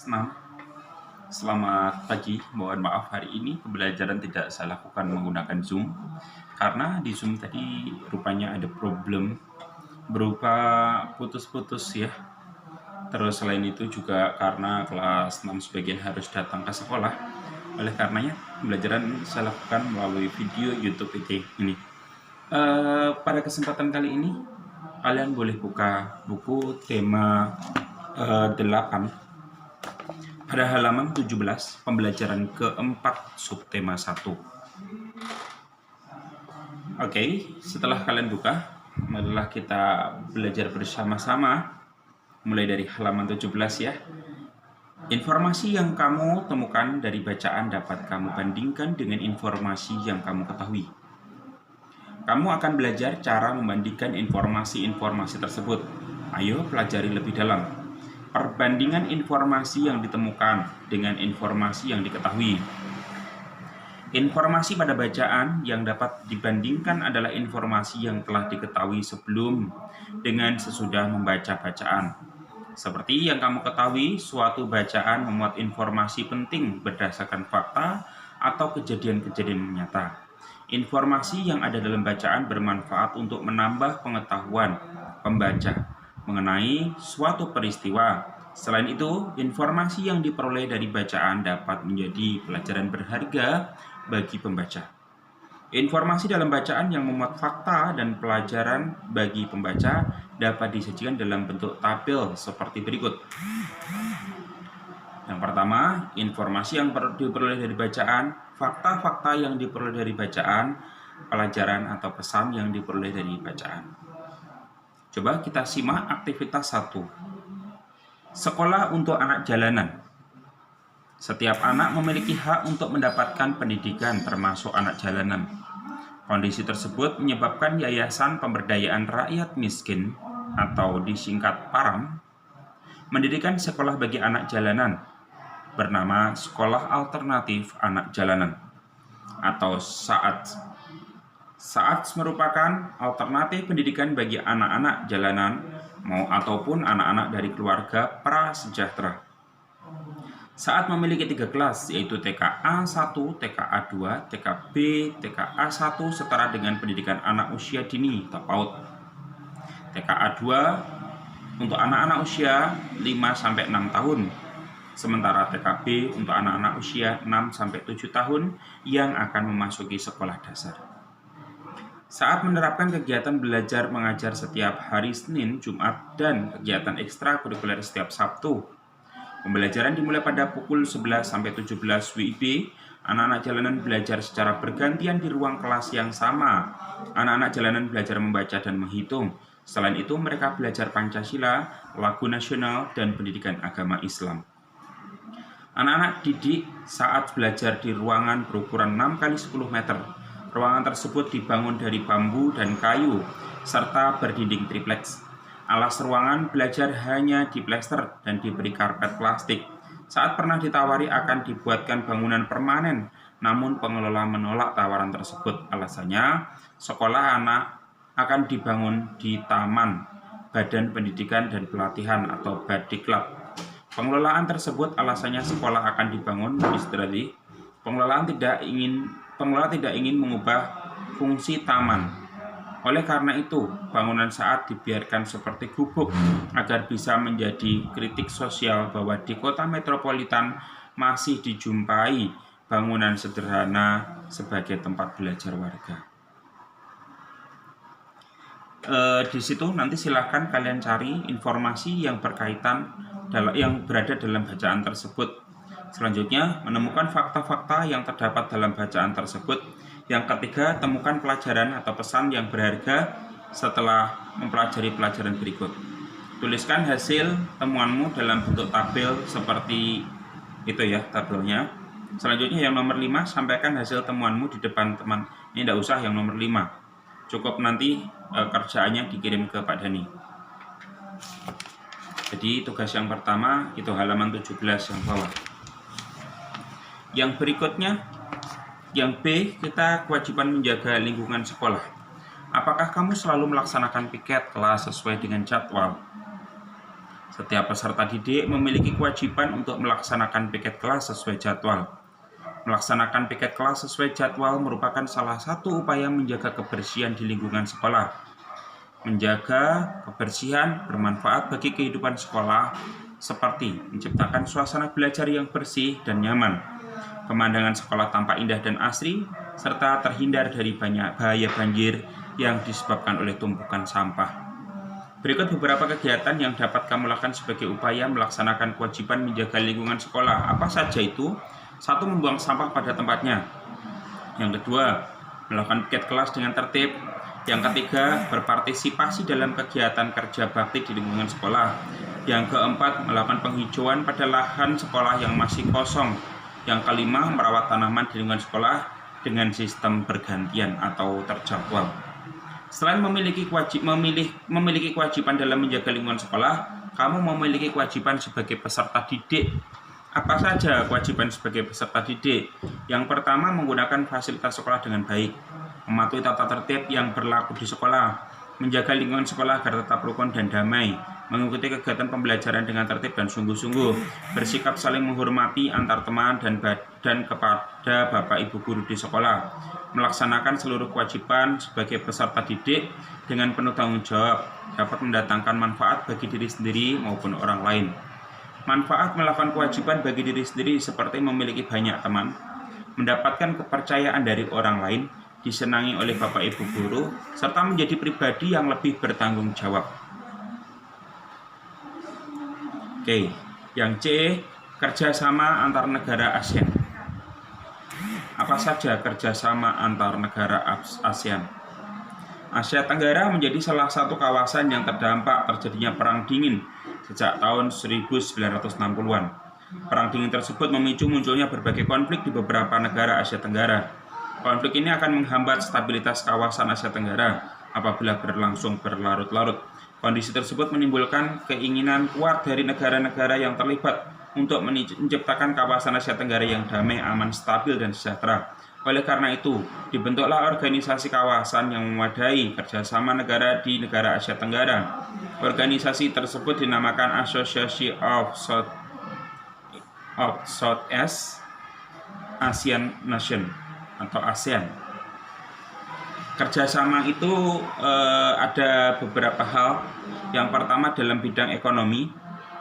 Senang. Selamat pagi, mohon maaf hari ini pembelajaran tidak saya lakukan menggunakan Zoom karena di Zoom tadi rupanya ada problem berupa putus-putus ya. Terus selain itu juga karena kelas 6 sebagian harus datang ke sekolah. Oleh karenanya pembelajaran saya lakukan melalui video YouTube ini. Pada kesempatan kali ini kalian boleh buka buku tema 8 pada halaman 17, pembelajaran keempat subtema 1. Oke, setelah kalian buka, marilah kita belajar bersama-sama mulai dari halaman 17 ya. Informasi yang kamu temukan dari bacaan dapat kamu bandingkan dengan informasi yang kamu ketahui. Kamu akan belajar cara membandingkan informasi-informasi tersebut. Ayo pelajari lebih dalam perbandingan informasi yang ditemukan dengan informasi yang diketahui. Informasi pada bacaan yang dapat dibandingkan adalah informasi yang telah diketahui sebelum dengan sesudah membaca bacaan. Seperti yang kamu ketahui, suatu bacaan memuat informasi penting berdasarkan fakta atau kejadian-kejadian nyata. Informasi yang ada dalam bacaan bermanfaat untuk menambah pengetahuan pembaca mengenai suatu peristiwa. Selain itu, informasi yang diperoleh dari bacaan dapat menjadi pelajaran berharga bagi pembaca. Informasi dalam bacaan yang memuat fakta dan pelajaran bagi pembaca dapat disajikan dalam bentuk tabel seperti berikut. Yang pertama, informasi yang diperoleh dari bacaan, fakta-fakta yang diperoleh dari bacaan, pelajaran atau pesan yang diperoleh dari bacaan. Coba kita simak aktivitas 1. Sekolah untuk anak jalanan. Setiap anak memiliki hak untuk mendapatkan pendidikan, termasuk anak jalanan. Kondisi tersebut menyebabkan Yayasan Pemberdayaan Rakyat Miskin atau disingkat PARAM mendirikan sekolah bagi anak jalanan bernama Sekolah Alternatif Anak Jalanan atau SAAJ. SAAJ merupakan alternatif pendidikan bagi anak-anak jalanan ataupun anak-anak dari keluarga prasejahtera. SAAJ memiliki 3 kelas, yaitu TKA 1, TKA 2, TKB, TKA 1 setara dengan pendidikan anak usia dini atau PAUD. TKA 2 untuk anak-anak usia 5-6 tahun. Sementara TKB untuk anak-anak usia 6-7 tahun yang akan memasuki sekolah dasar. Saat menerapkan kegiatan belajar mengajar setiap hari Senin, Jumat, dan kegiatan ekstrakurikuler setiap Sabtu. Pembelajaran dimulai pada pukul 11-17 WIB. Anak-anak jalanan belajar secara bergantian di ruang kelas yang sama. Anak-anak jalanan belajar membaca dan menghitung. Selain itu, mereka belajar Pancasila, lagu nasional, dan pendidikan agama Islam. Anak-anak didik saat belajar di ruangan berukuran 6x10 meter. Ruangan tersebut dibangun dari bambu dan kayu, serta berdinding tripleks. Alas ruangan belajar hanya diplester dan diberi karpet plastik. Saat pernah ditawari akan dibuatkan bangunan permanen, namun pengelola menolak tawaran tersebut. Alasannya, sekolah anak akan dibangun di Taman Badan Pendidikan dan Pelatihan atau Badiklab. Pengelolaan tersebut alasannya sekolah akan dibangun administratif. Pengelola tidak ingin mengubah fungsi taman. Oleh karena itu, bangunan SAAJ dibiarkan seperti gubuk agar bisa menjadi kritik sosial bahwa di kota metropolitan masih dijumpai bangunan sederhana sebagai tempat belajar warga. Di situ nanti silahkan kalian cari informasi yang berkaitan yang berada dalam bacaan tersebut. Selanjutnya, menemukan fakta-fakta yang terdapat dalam bacaan tersebut. Yang ketiga, temukan pelajaran atau pesan yang berharga setelah mempelajari pelajaran berikut. Tuliskan hasil temuanmu dalam bentuk tabel seperti itu ya tabelnya. Selanjutnya yang nomor 5, sampaikan hasil temuanmu di depan teman. Ini tidak usah yang nomor 5. Cukup nanti kerjaannya dikirim ke Pak Dani. Jadi tugas yang pertama itu halaman 17 yang bawah. Yang berikutnya, yang B, kita kewajiban menjaga lingkungan sekolah. Apakah kamu selalu melaksanakan piket kelas sesuai dengan jadwal? Setiap peserta didik memiliki kewajiban untuk melaksanakan piket kelas sesuai jadwal. Melaksanakan piket kelas sesuai jadwal merupakan salah satu upaya menjaga kebersihan di lingkungan sekolah. Menjaga kebersihan bermanfaat bagi kehidupan sekolah, seperti menciptakan suasana belajar yang bersih dan nyaman. Pemandangan sekolah tampak indah dan asri, serta terhindar dari banyak bahaya banjir yang disebabkan oleh tumpukan sampah. Berikut beberapa kegiatan yang dapat kamu lakukan sebagai upaya melaksanakan kewajiban menjaga lingkungan sekolah. Apa saja itu? 1. Membuang sampah pada tempatnya. Yang kedua, melakukan piket kelas dengan tertib. Yang ketiga, berpartisipasi dalam kegiatan kerja bakti di lingkungan sekolah. Yang keempat, melakukan penghijauan pada lahan sekolah yang masih kosong. Yang kelima, merawat tanaman di lingkungan sekolah dengan sistem bergantian atau terjadwal. Selain memiliki kewajiban dalam menjaga lingkungan sekolah, kamu memiliki kewajiban sebagai peserta didik. Apa saja kewajiban sebagai peserta didik? Yang pertama, menggunakan fasilitas sekolah dengan baik, mematuhi tata tertib yang berlaku di sekolah, menjaga lingkungan sekolah agar tetap rukun dan damai, mengikuti kegiatan pembelajaran dengan tertib dan sungguh-sungguh, bersikap saling menghormati antar teman dan kepada Bapak Ibu guru di sekolah, melaksanakan seluruh kewajiban sebagai peserta didik dengan penuh tanggung jawab, dapat mendatangkan manfaat bagi diri sendiri maupun orang lain. Manfaat melakukan kewajiban bagi diri sendiri seperti memiliki banyak teman, mendapatkan kepercayaan dari orang lain, disenangi oleh Bapak Ibu guru, serta menjadi pribadi yang lebih bertanggung jawab. Oke, yang C, kerjasama antar negara ASEAN. Apa saja kerjasama antar negara ASEAN? Asia Tenggara menjadi salah satu kawasan yang terdampak terjadinya Perang Dingin sejak tahun 1960-an. Perang Dingin tersebut memicu munculnya berbagai konflik di beberapa negara Asia Tenggara. Konflik ini akan menghambat stabilitas kawasan Asia Tenggara apabila berlangsung berlarut-larut. Kondisi tersebut menimbulkan keinginan kuat dari negara-negara yang terlibat untuk menciptakan kawasan Asia Tenggara yang damai, aman, stabil, dan sejahtera. Oleh karena itu, dibentuklah organisasi kawasan yang memadai kerjasama negara di negara Asia Tenggara. Organisasi tersebut dinamakan Association of Southeast Asian Nations atau ASEAN. Kerjasama itu ada beberapa hal. Yang pertama dalam bidang ekonomi.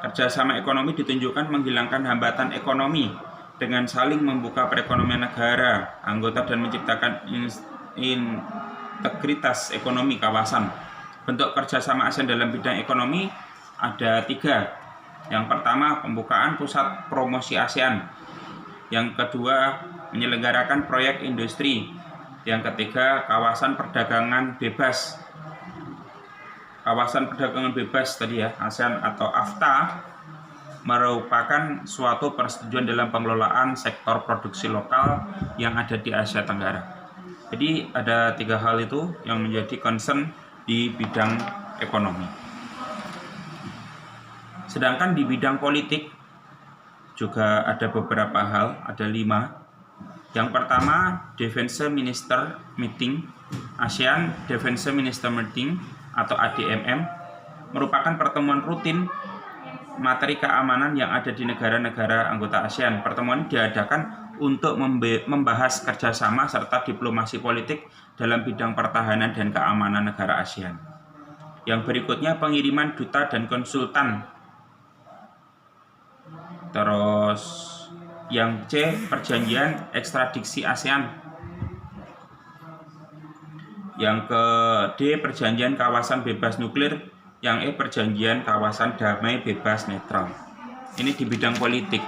Kerjasama ekonomi ditunjukkan menghilangkan hambatan ekonomi dengan saling membuka perekonomian negara, anggota dan menciptakan integritas ekonomi kawasan. Bentuk kerjasama ASEAN dalam bidang ekonomi ada 3. Yang pertama, pembukaan pusat promosi ASEAN. Yang kedua, menyelenggarakan proyek industri. Yang ketiga, kawasan perdagangan bebas. Kawasan perdagangan bebas tadi ya, ASEAN atau AFTA, merupakan suatu persetujuan dalam pengelolaan sektor produksi lokal yang ada di Asia Tenggara. Jadi ada 3 hal itu yang menjadi concern di bidang ekonomi. Sedangkan di bidang politik juga ada beberapa hal, ada 5. Yang pertama, Defense Minister Meeting, ASEAN Defense Minister Meeting atau ADMM, merupakan pertemuan rutin materi keamanan yang ada di negara-negara anggota ASEAN. Pertemuan diadakan untuk membahas kerjasama serta diplomasi politik dalam bidang pertahanan dan keamanan negara ASEAN. Yang berikutnya, pengiriman duta dan konsultan. Terus yang C, perjanjian ekstradisi ASEAN. Yang ke D, perjanjian kawasan bebas nuklir. Yang E, perjanjian kawasan damai bebas netral. Ini di bidang politik.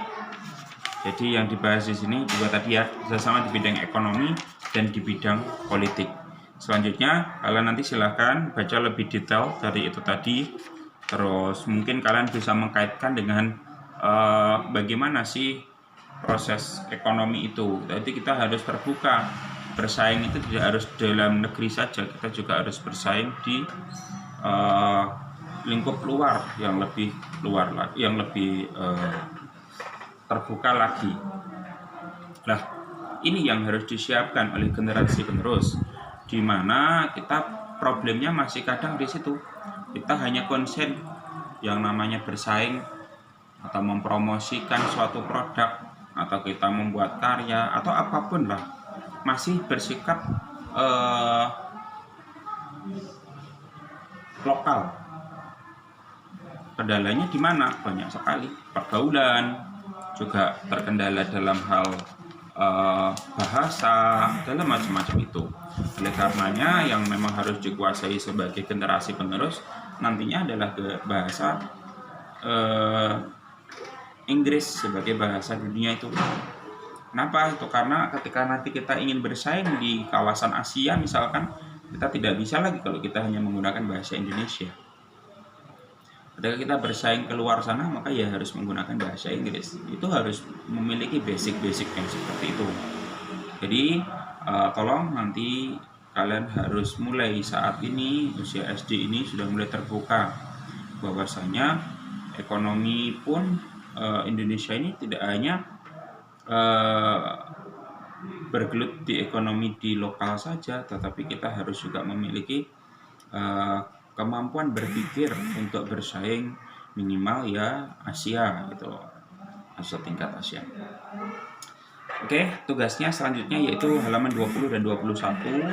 Jadi yang dibahas di sini juga tadi ya, kerjasama di bidang ekonomi dan di bidang politik. Selanjutnya kalian nanti silahkan baca lebih detail dari itu tadi. Terus mungkin kalian bisa mengkaitkan dengan bagaimana sih proses ekonomi itu. Jadi kita harus terbuka. Bersaing itu tidak harus dalam negeri saja, kita juga harus bersaing di lingkup luar yang lebih terbuka lagi. Nah, ini yang harus disiapkan oleh generasi penerus, di mana kita problemnya masih kadang di situ. Kita hanya konsen yang namanya bersaing atau mempromosikan suatu produk, atau kita membuat karya atau apapun lah, masih bersikap lokal. Kendalanya di mana? Banyak sekali. Pergaulan juga terkendala dalam hal bahasa, dalam macam-macam itu. Oleh karenanya yang memang harus dikuasai sebagai generasi penerus nantinya adalah bahasa Inggris sebagai bahasa dunia itu. Kenapa? Itu karena ketika nanti kita ingin bersaing di kawasan Asia misalkan, kita tidak bisa lagi kalau kita hanya menggunakan bahasa Indonesia. Ketika kita bersaing keluar sana, maka ya harus menggunakan bahasa Inggris. Itu harus memiliki basic-basic yang seperti itu. Jadi tolong nanti kalian harus mulai saat ini, usia SD ini sudah mulai terbuka bahwasanya ekonomi pun Indonesia ini tidak hanya bergelut di ekonomi di lokal saja, tetapi kita harus juga memiliki kemampuan berpikir untuk bersaing minimal ya Asia gitu, atau tingkat Asia. Oke, tugasnya selanjutnya yaitu halaman 20 dan 21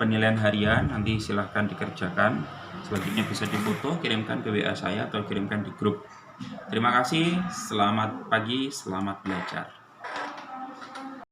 penilaian harian, nanti silahkan dikerjakan. Selanjutnya bisa difoto, kirimkan ke WA saya atau kirimkan di grup. Terima kasih, selamat pagi, selamat belajar.